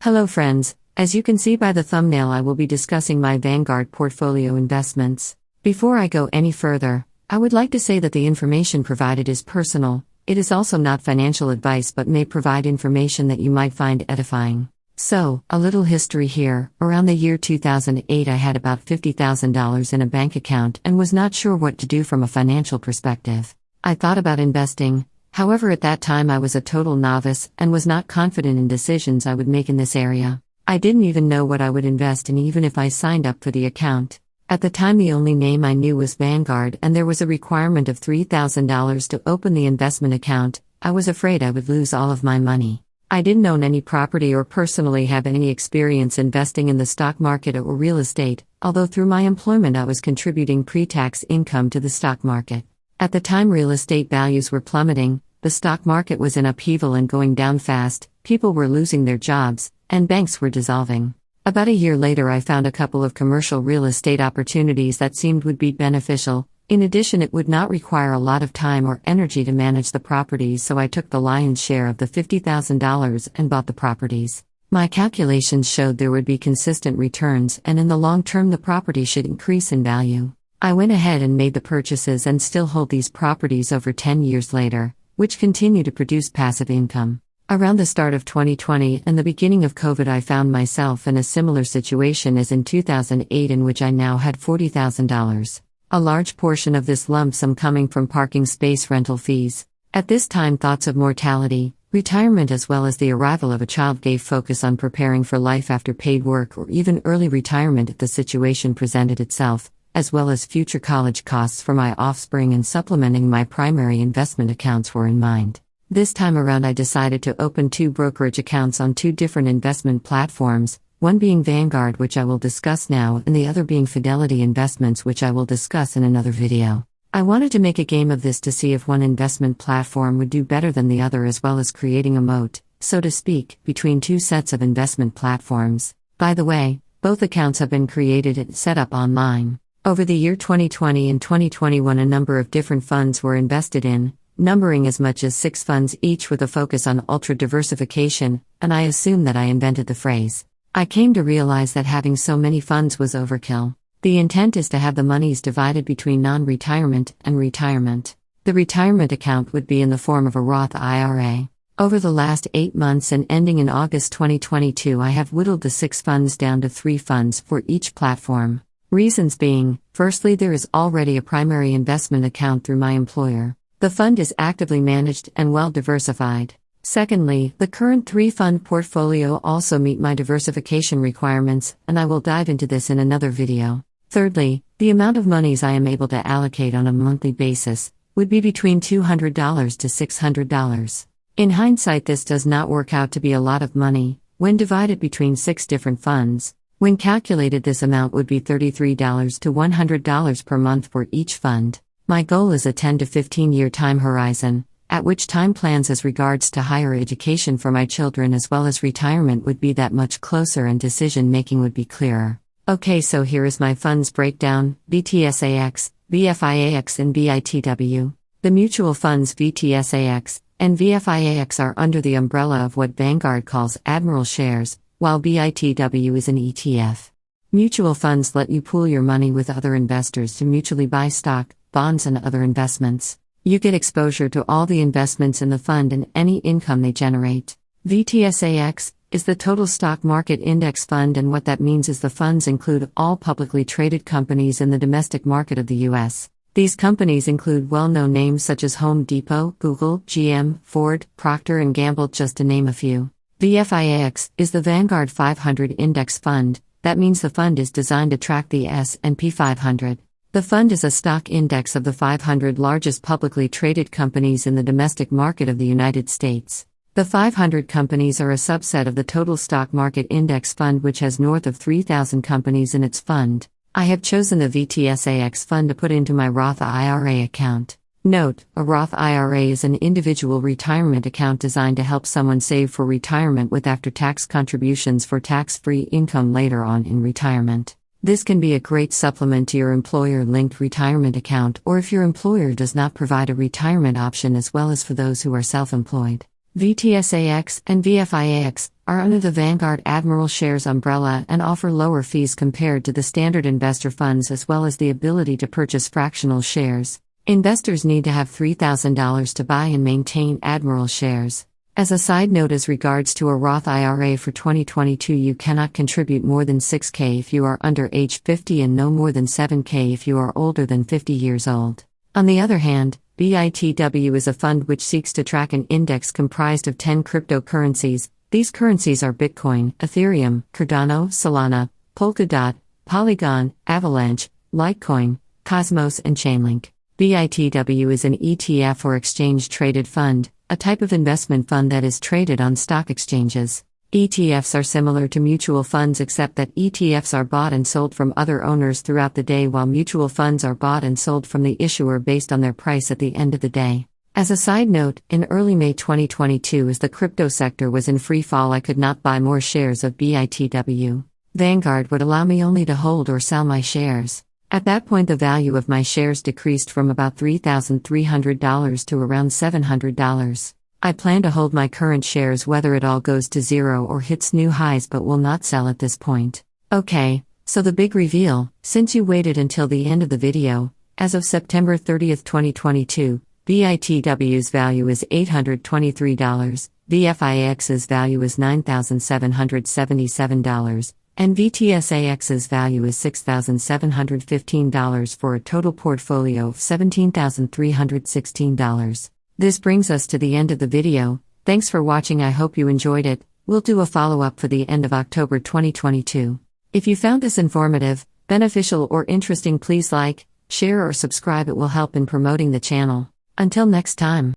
Hello friends, as you can see by the thumbnail, I will be discussing my Vanguard portfolio investments. Before I go any further, I would like to say that the information provided is personal. It is also not financial advice but may provide information that you might find edifying. So, a little history here. Around the year 2008 I had about $50,000 in a bank account and was not sure what to do from a financial perspective. I thought about investing. However, at that time I was a total novice and was not confident in decisions I would make in this area. I didn't even know what I would invest in even if I signed up for the account. At the time the only name I knew was Vanguard and there was a requirement of $3,000 to open the investment account. I was afraid I would lose all of my money. I didn't own any property or personally have any experience investing in the stock market or real estate, although through my employment I was contributing pre-tax income to the stock market. At the time real estate values were plummeting, the stock market was in upheaval and going down fast, people were losing their jobs, and banks were dissolving. About a year later I found a couple of commercial real estate opportunities that seemed would be beneficial. In addition, it would not require a lot of time or energy to manage the properties, so I took the lion's share of the $50,000 and bought the properties. My calculations showed there would be consistent returns and in the long term the property should increase in value. I went ahead and made the purchases and still hold these properties over 10 years later, which continue to produce passive income. Around the start of 2020 and the beginning of COVID I found myself in a similar situation as in 2008 in which I now had $40,000. A large portion of this lump sum coming from parking space rental fees. At this time thoughts of mortality, retirement as well as the arrival of a child gave focus on preparing for life after paid work or even early retirement if the situation presented itself, as well as future college costs for my offspring and supplementing my primary investment accounts were in mind. This time around I decided to open 2 brokerage accounts on 2 different investment platforms, one being Vanguard, which I will discuss now, and the other being Fidelity Investments, which I will discuss in another video. I wanted to make a game of this to see if one investment platform would do better than the other, as well as creating a moat, so to speak, between 2 sets of investment platforms. By the way, both accounts have been created and set up online. Over the year 2020 and 2021 a number of different funds were invested in, numbering as much as 6 funds each with a focus on ultra-diversification, and I assume that I invented the phrase. I came to realize that having so many funds was overkill. The intent is to have the monies divided between non-retirement and retirement. The retirement account would be in the form of a Roth IRA. Over the last 8 months and ending in August 2022 I have whittled the 6 funds down to 3 funds for each platform. Reasons being, firstly there is already a primary investment account through my employer. The fund is actively managed and well diversified. Secondly, the current 3-fund portfolio also meet my diversification requirements, and I will dive into this in another video. Thirdly, the amount of monies I am able to allocate on a monthly basis would be between $200 to $600. In hindsight this does not work out to be a lot of money, when divided between 6 different funds. When calculated this amount would be $33 to $100 per month for each fund. My goal is a 10 to 15 year time horizon, at which time plans as regards to higher education for my children as well as retirement would be that much closer and decision making would be clearer. Okay, so here is my funds breakdown: VTSAX, VFIAX and BITW. The mutual funds VTSAX and VFIAX are under the umbrella of what Vanguard calls Admiral shares, while BITW is an ETF. Mutual funds let you pool your money with other investors to mutually buy stock, bonds and other investments. You get exposure to all the investments in the fund and any income they generate. VTSAX is the total stock market index fund, and what that means is the funds include all publicly traded companies in the domestic market of the US. These companies include well-known names such as Home Depot, Google, GM, Ford, Procter & Gamble, just to name a few. VFIAX is the Vanguard 500 index fund. That means the fund is designed to track the S&P 500. The fund is a stock index of the 500 largest publicly traded companies in the domestic market of the United States. The 500 companies are a subset of the total stock market index fund, which has north of 3,000 companies in its fund. I have chosen the VTSAX fund to put into my Roth IRA account. Note, a Roth IRA is an individual retirement account designed to help someone save for retirement with after-tax contributions for tax-free income later on in retirement. This can be a great supplement to your employer-linked retirement account, or if your employer does not provide a retirement option, as well as for those who are self-employed. VTSAX and VFIAX are under the Vanguard Admiral Shares umbrella and offer lower fees compared to the standard investor funds, as well as the ability to purchase fractional shares. Investors need to have $3,000 to buy and maintain Admiral shares. As a side note, as regards to a Roth IRA for 2022, you cannot contribute more than $6,000 if you are under age 50 and no more than $7,000 if you are older than 50 years old. On the other hand, BITW is a fund which seeks to track an index comprised of 10 cryptocurrencies. These currencies are Bitcoin, Ethereum, Cardano, Solana, Polkadot, Polygon, Avalanche, Litecoin, Cosmos, and Chainlink. BITW is an ETF or exchange-traded fund, a type of investment fund that is traded on stock exchanges. ETFs are similar to mutual funds except that ETFs are bought and sold from other owners throughout the day, while mutual funds are bought and sold from the issuer based on their price at the end of the day. As a side note, in early May 2022, as the crypto sector was in free fall, I could not buy more shares of BITW. Vanguard would allow me only to hold or sell my shares. At that point, the value of my shares decreased from about $3,300 to around $700. I plan to hold my current shares whether it all goes to zero or hits new highs, but will not sell at this point. Okay, so the big reveal, since you waited until the end of the video, as of September 30, 2022, BITW's value is $823, VFIAX's value is $9,777, and VTSAX's value is $6,715 for a total portfolio of $17,316. This brings us to the end of the video. Thanks for watching. I hope you enjoyed it. We'll do a follow-up for the end of October 2022. If you found this informative, beneficial, or interesting, please like, share, or subscribe. It will help in promoting the channel. Until next time.